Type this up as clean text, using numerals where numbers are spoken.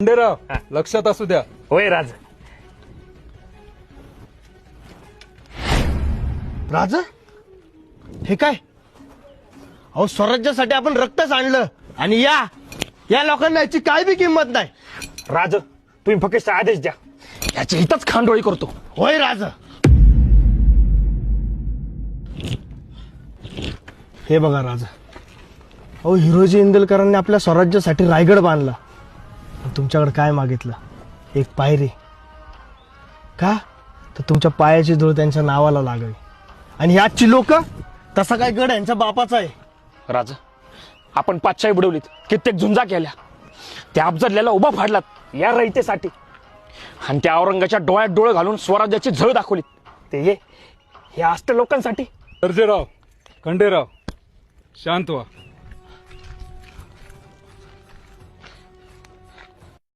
खंडेराव लक्षात असू द्या. होय राज. राज हे काय? अहो स्वराज्यासाठी आपण रक्तच आणलं आणि या लोकांना याची काय बी किंमत नाही. राज तुम्ही फक्त आदेश द्या, याची हितच खांडोळी करतो. होय राज. हे बघा राज, अहो हिरोजी इंदलकरांनी आपल्या स्वराज्यासाठी रायगड बांधला. तुमच्याकडे काय मागितलं? एक पायरी. का तर तुमच्या पायाची धूळ त्यांच्या नावाला लागावी. आणि आजची लोक तसा काय गड यांच्या बापाचा आहे. राज आपण पाचशाही बुडवलीत, कित्येक झुंजा केल्या, त्या अफजलल्याला उभा फाडलात या रयतेसाठी, आणि त्या औरंगाच्या डोळ्यात डोळे घालून स्वराज्याची झळ दाखवलीत. ते हे असते लोकांसाठी. सर्जेराव, खंडेराव शांत व्हा.